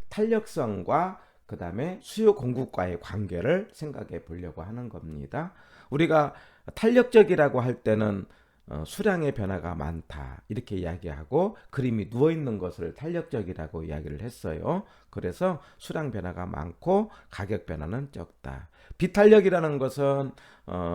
탄력성과 그 다음에 수요 공급과의 관계를 생각해 보려고 하는 겁니다. 우리가 탄력적이라고 할 때는 수량의 변화가 많다 이렇게 이야기하고 그림이 누워있는 것을 탄력적이라고 이야기를 했어요. 그래서 수량 변화가 많고 가격 변화는 적다. 비탄력이라는 것은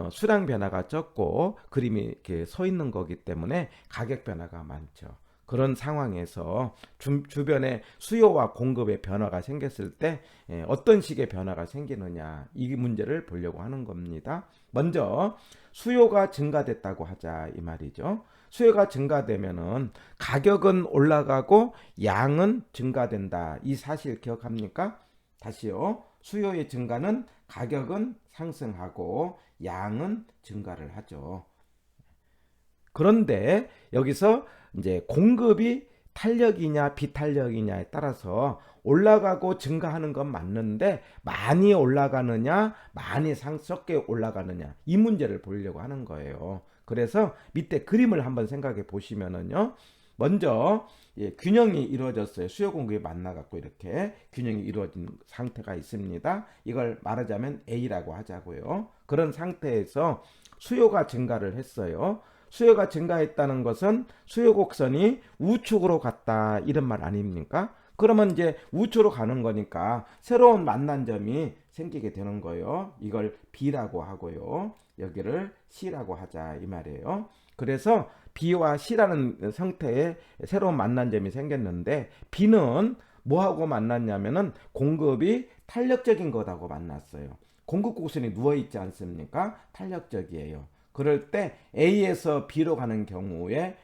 수량 변화가 적고 그림이 이렇게 서 있는 거기 때문에 가격 변화가 많죠. 그런 상황에서 주변에 수요와 공급의 변화가 생겼을 때 어떤 식의 변화가 생기느냐 이 문제를 보려고 하는 겁니다. 먼저 수요가 증가됐다고 하자 이 말이죠. 수요가 증가되면은 가격은 올라가고 양은 증가된다. 이 사실 기억합니까? 다시요. 수요의 증가는 가격은 상승하고 양은 증가를 하죠. 그런데 여기서 이제 공급이 탄력이냐 비탄력이냐에 따라서 올라가고 증가하는 건 맞는데 많이 올라가느냐 많이 적게 올라가느냐 이 문제를 보려고 하는 거예요. 그래서 밑에 그림을 한번 생각해 보시면은요. 먼저 균형이 이루어졌어요. 수요 공급이 만나갖고 이렇게 균형이 이루어진 상태가 있습니다. 이걸 말하자면 A라고 하자고요. 그런 상태에서 수요가 증가를 했어요. 수요가 증가했다는 것은 수요 곡선이 우측으로 갔다 이런 말 아닙니까? 그러면 이제 우측으로 가는 거니까 새로운 만난 점이 생기게 되는 거예요. 이걸 B라고 하고요. 여기를 C라고 하자 이 말이에요. 그래서 B와 C라는 상태에 새로운 만난 점이 생겼는데 B는 뭐하고 만났냐면은 공급이 탄력적인 것하고 만났어요. 공급 곡선이 누워있지 않습니까? 탄력적이에요. 그럴 때 A에서 B로 가는 경우에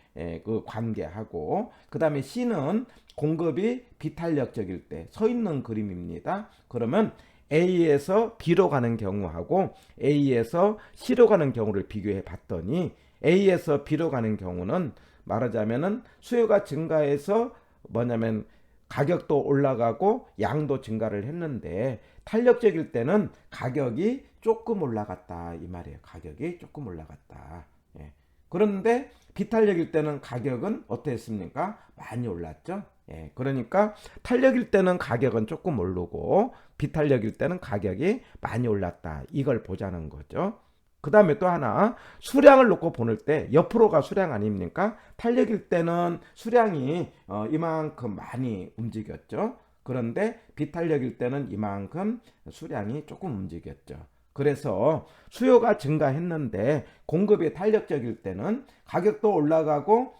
그 관계하고 그 다음에 C는 공급이 비탄력적일 때 서 있는 그림입니다. 그러면 A에서 B로 가는 경우하고 A에서 C로 가는 경우를 비교해 봤더니 A에서 B로 가는 경우는 말하자면은 수요가 증가해서 뭐냐면 가격도 올라가고 양도 증가를 했는데 탄력적일 때는 가격이 조금 올라갔다 이 말이에요. 가격이 조금 올라갔다. 예. 그런데 비탄력일 때는 가격은 어땠습니까? 많이 올랐죠. 예. 그러니까 탄력일 때는 가격은 조금 오르고 비탄력일 때는 가격이 많이 올랐다. 이걸 보자는 거죠. 그 다음에 또 하나 수량을 놓고 보낼 때 옆으로가 수량 아닙니까? 탄력일 때는 수량이 이만큼 많이 움직였죠. 그런데 비탄력일 때는 이만큼 수량이 조금 움직였죠. 그래서 수요가 증가했는데 공급이 탄력적일 때는 가격도 올라가고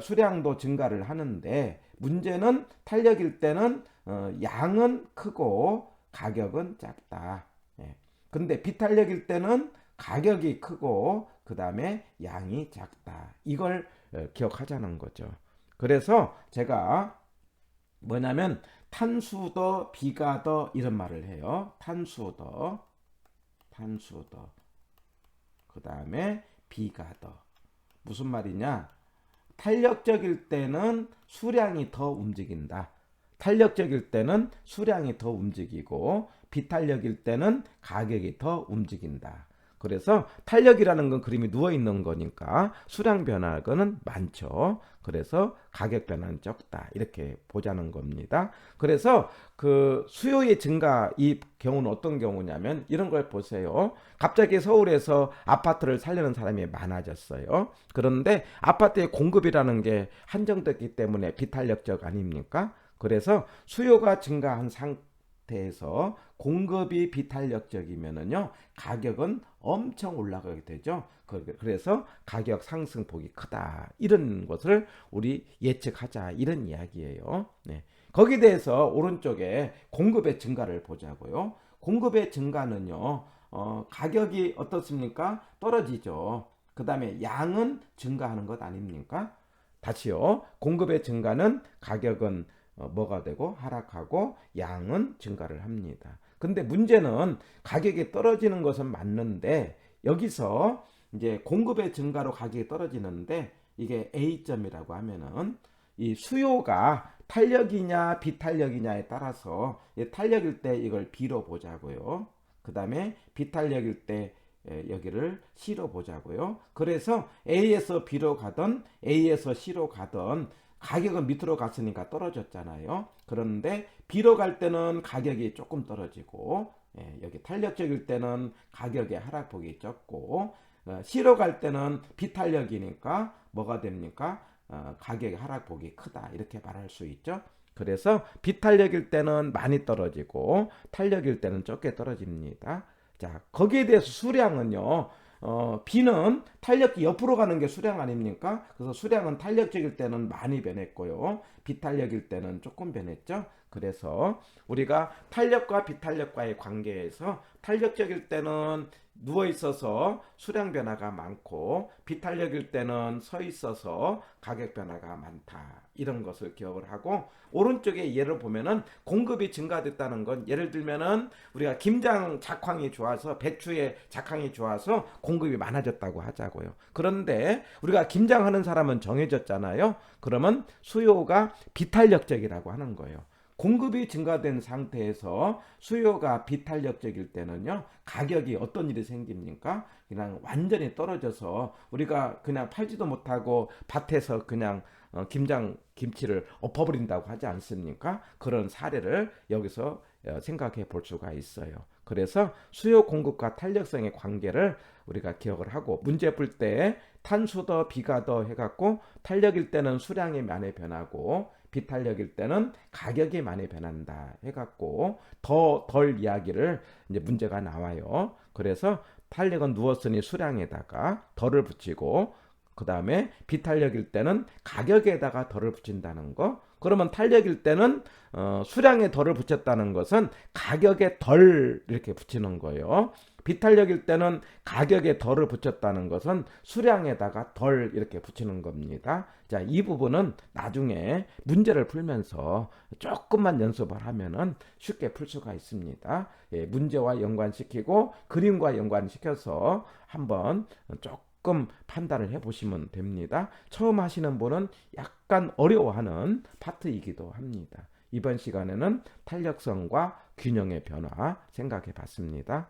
수량도 증가를 하는데 문제는 탄력일 때는 양은 크고 가격은 작다. 예. 근데 비탄력일 때는 가격이 크고 그 다음에 양이 작다. 이걸 기억하자는 거죠. 그래서 제가 뭐냐면 탄수더 비가더 이런 말을 해요. 탄수더 그 다음에 비가더 무슨 말이냐? 탄력적일 때는 수량이 더 움직인다. 탄력적일 때는 수량이 더 움직이고 비탄력일 때는 가격이 더 움직인다. 그래서 탄력이라는 건 그림이 누워 있는 거니까 수량 변화는 많죠. 그래서 가격 변화는 적다. 이렇게 보자는 겁니다. 그래서 그 수요의 증가 이 경우는 어떤 경우냐면 이런 걸 보세요. 갑자기 서울에서 아파트를 살려는 사람이 많아졌어요. 그런데 아파트의 공급이라는 게 한정됐기 때문에 비탄력적 아닙니까? 그래서 수요가 증가한 상태에서 공급이 비탄력적이면은요 가격은 엄청 올라가게 되죠. 그래서 가격 상승폭이 크다 이런 것을 우리 예측하자 이런 이야기예요. 네. 거기에 대해서 오른쪽에 공급의 증가를 보자고요. 공급의 증가는요 가격이 어떻습니까? 떨어지죠. 그 다음에 양은 증가하는 것 아닙니까? 다시요. 공급의 증가는 가격은 뭐가 되고 하락하고 양은 증가를 합니다. 근데 문제는 가격이 떨어지는 것은 맞는데 여기서 이제 공급의 증가로 가격이 떨어지는데 이게 A점이라고 하면은 이 수요가 탄력이냐 비탄력이냐에 따라서 탄력일 때 이걸 B로 보자고요. 그 다음에 비탄력일 때 여기를 C로 보자고요. 그래서 A에서 B로 가던 A에서 C로 가던 가격은 밑으로 갔으니까 떨어졌잖아요. 그런데 B로 갈 때는 가격이 조금 떨어지고, 여기 탄력적일 때는 가격의 하락폭이 적고, C로 갈 때는 비탄력이니까 뭐가 됩니까? 가격의 하락폭이 크다, 이렇게 말할 수 있죠. 그래서 비탄력일 때는 많이 떨어지고 탄력일 때는 적게 떨어집니다. 자, 거기에 대해서 수량은요. B는 탄력이 옆으로 가는 게 수량 아닙니까? 그래서 수량은 탄력적일 때는 많이 변했고요. 비탄력일 때는 조금 변했죠. 그래서 우리가 탄력과 비탄력과의 관계에서 탄력적일 때는 누워 있어서 수량 변화가 많고 비탄력일 때는 서 있어서 가격 변화가 많다, 이런 것을 기억을 하고, 오른쪽에 예를 보면은 공급이 증가됐다는 건, 예를 들면은 우리가 김장 작황이 좋아서, 배추의 작황이 좋아서 공급이 많아졌다고 하자고요. 그런데 우리가 김장하는 사람은 정해졌잖아요. 그러면 수요가 비탄력적이라고 하는 거예요. 공급이 증가된 상태에서 수요가 비탄력적일 때는요, 가격이 어떤 일이 생깁니까? 그냥 완전히 떨어져서 우리가 그냥 팔지도 못하고 밭에서 그냥 김장 김치를 엎어버린다고 하지 않습니까? 그런 사례를 여기서 생각해 볼 수가 있어요. 그래서 수요 공급과 탄력성의 관계를 우리가 기억을 하고, 문제 풀 때 탄수 더 비가 더 해갖고 탄력일 때는 수량이 많이 변하고 비탄력일 때는 가격이 많이 변한다 해갖고 덜 이야기를 이제 문제가 나와요. 그래서 탄력은 누웠으니 수량에다가 덜을 붙이고, 그 다음에 비탄력일 때는 가격에다가 덜을 붙인다는 거. 그러면 탄력일 때는 수량에 덜을 붙였다는 것은 가격에 덜 이렇게 붙이는 거예요. 비탄력일 때는 가격에 덜을 붙였다는 것은 수량에다가 덜 이렇게 붙이는 겁니다. 자, 이 부분은 나중에 문제를 풀면서 조금만 연습을 하면은 쉽게 풀 수가 있습니다. 문제와 연관시키고 그림과 연관시켜서 한번 조금 판단을 해보시면 됩니다. 처음 하시는 분은 약간 어려워하는 파트이기도 합니다. 이번 시간에는 탄력성과 균형의 변화 생각해 봤습니다.